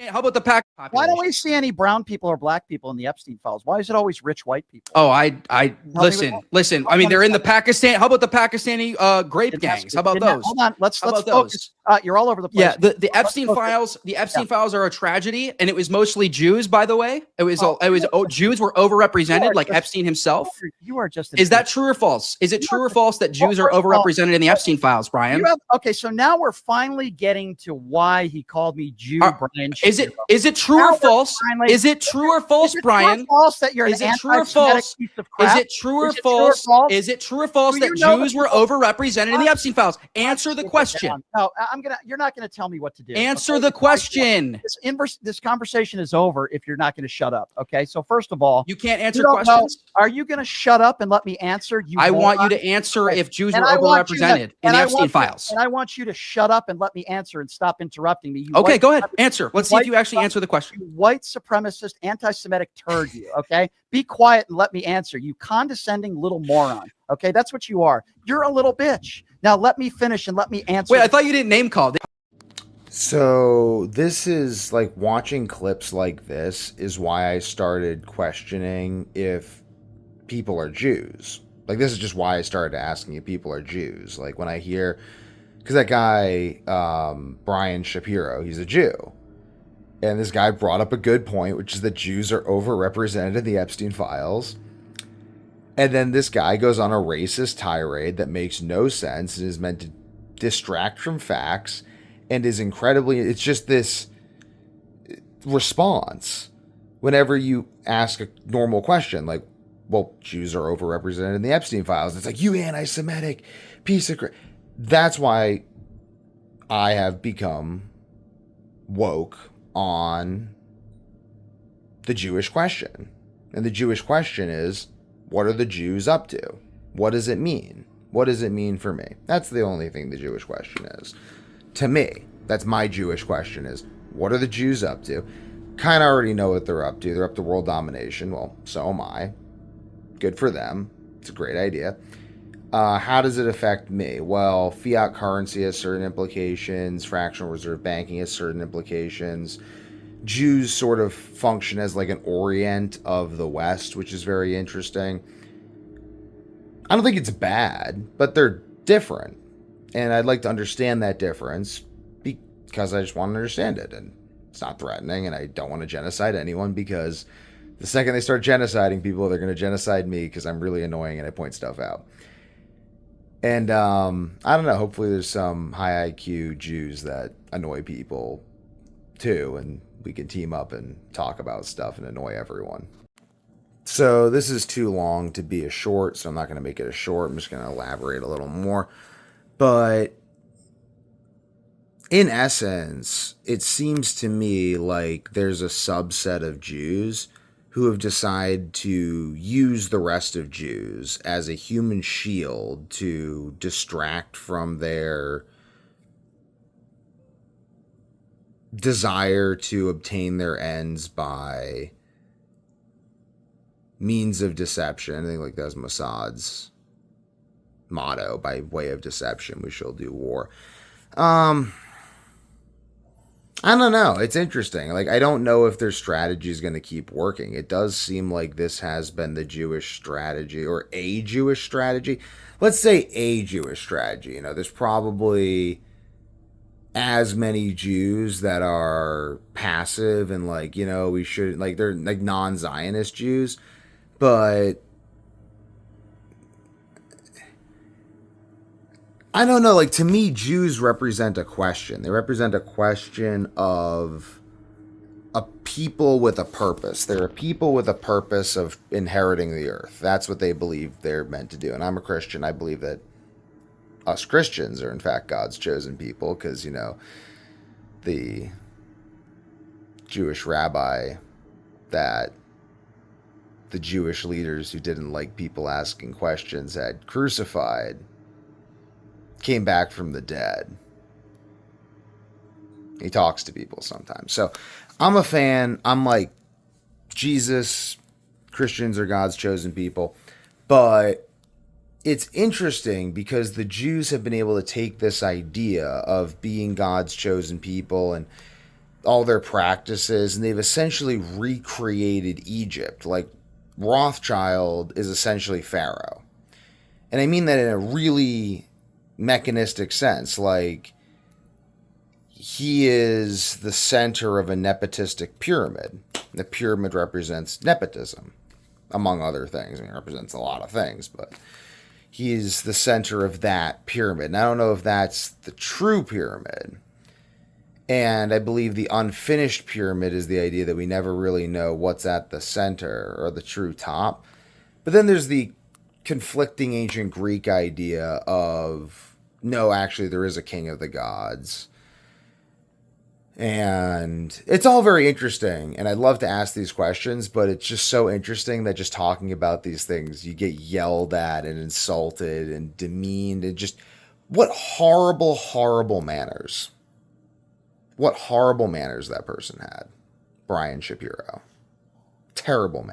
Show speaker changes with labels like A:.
A: How about the pack
B: Why
A: population?
B: don't we see any brown people or black people in the Epstein Files? Why is it always rich white people?
A: Oh, listen. I mean, they're in the Pakistan. How about the Pakistani grape gangs? How about those?
B: Hold on. Let's
A: about
B: focus. You're all over the place.
A: Yeah, the Epstein Files. The Epstein Files are a tragedy, and it was mostly Jews. By the way, Jews were overrepresented, like Epstein himself.
B: You are just.
A: Is that true or false? Is it true or false that Jews are overrepresented in the Epstein Files, Brian?
B: Okay, so now we're finally getting to why he called me Jew, Brian Shapiro.
A: Is it true or false? Is it true or false, Brian?
B: False that you're an anti-semetic piece of crap?
A: Is it true or false? Is it true or false that Jews were overrepresented in the Epstein Files? Answer the question.
B: No, you're not going to tell me what to do.
A: Answer the question.
B: This conversation is over if you're not going to shut up. Okay, so first of all,
A: you can't answer questions.
B: Are you going to shut up and let me answer?
A: I want you to answer if Jews were overrepresented in the Epstein Files.
B: And I want you to shut up and let me answer and stop interrupting me.
A: Okay, go ahead. Answer. Let's see if you actually answer the question.
B: You white supremacist, anti-Semitic turd, you. Okay, be quiet and let me answer. You condescending little moron. Okay, that's what you are. You're a little bitch. Now let me finish and let me answer.
A: Wait, I thought you didn't name call.
C: So this is like watching clips like this is why I started questioning if people are Jews. Like, this is just why I started asking if people are Jews. Like, when I hear, because that guy, Brian Shapiro, he's a Jew. And this guy brought up a good point, which is that Jews are overrepresented in the Epstein Files. And then this guy goes on a racist tirade that makes no sense and is meant to distract from facts and is incredibly, it's just this response whenever you ask a normal question, like, well, Jews are overrepresented in the Epstein Files. It's like, you anti-Semitic piece of crap. That's why I have become woke on the Jewish question. And the Jewish question is, what are the Jews up to? What does it mean? What does it mean for me? That's the only thing the Jewish question is. To me, that's my Jewish question is, what are the Jews up to? Kind of already know what they're up to. They're up to world domination. Well, so am I. Good for them. It's a great idea. How does it affect me? Well, fiat currency has certain implications. Fractional reserve banking has certain implications. Jews sort of function as like an Orient of the West, which is very interesting. I don't think it's bad, but they're different. And I'd like to understand that difference because I just want to understand it. And it's not threatening, and I don't want to genocide anyone because the second they start genociding people, they're going to genocide me because I'm really annoying and I point stuff out. And I don't know, hopefully there's some high IQ Jews that annoy people too, and we can team up and talk about stuff and annoy everyone. So this is too long to be a short, so I'm not going to make it a short. I'm just going to elaborate a little more. But in essence, it seems to me like there's a subset of Jews who have decided to use the rest of Jews as a human shield to distract from their desire to obtain their ends by means of deception. I think like that's Mossad's motto, by way of deception we shall do war. I don't know. It's interesting. Like, I don't know if their strategy is going to keep working. It does seem like this has been the Jewish strategy, or a Jewish strategy. Let's say a Jewish strategy. You know, there's probably as many Jews that are passive and like, you know, we should, like, they're like non-Zionist Jews, but I don't know, like, to me, Jews represent a question. They represent a question of a people with a purpose. They're a people with a purpose of inheriting the earth. That's what they believe they're meant to do. And I'm a Christian. I believe that us Christians are, in fact, God's chosen people because, you know, the Jewish rabbi that the Jewish leaders who didn't like people asking questions had crucified came back from the dead. He talks to people sometimes. So I'm a fan. I'm like, Jesus, Christians are God's chosen people. But it's interesting because the Jews have been able to take this idea of being God's chosen people all their practices, and they've essentially recreated Egypt. Like Rothschild is essentially Pharaoh. And I mean that in a really mechanistic sense. Like, he is the center of a nepotistic pyramid. The pyramid represents nepotism, among other things. I mean, it represents a lot of things, but he's the center of that pyramid. And I don't know if that's the true pyramid. And I believe the unfinished pyramid is the idea that we never really know what's at the center or the true top. But then there's the conflicting ancient Greek idea of, no, actually there is a king of the gods. And it's all very interesting, and I'd love to ask these questions, but it's just so interesting that just talking about these things, you get yelled at and insulted and demeaned, and just what horrible, horrible manners. What horrible manners that person had. Brian Shapiro. Terrible man.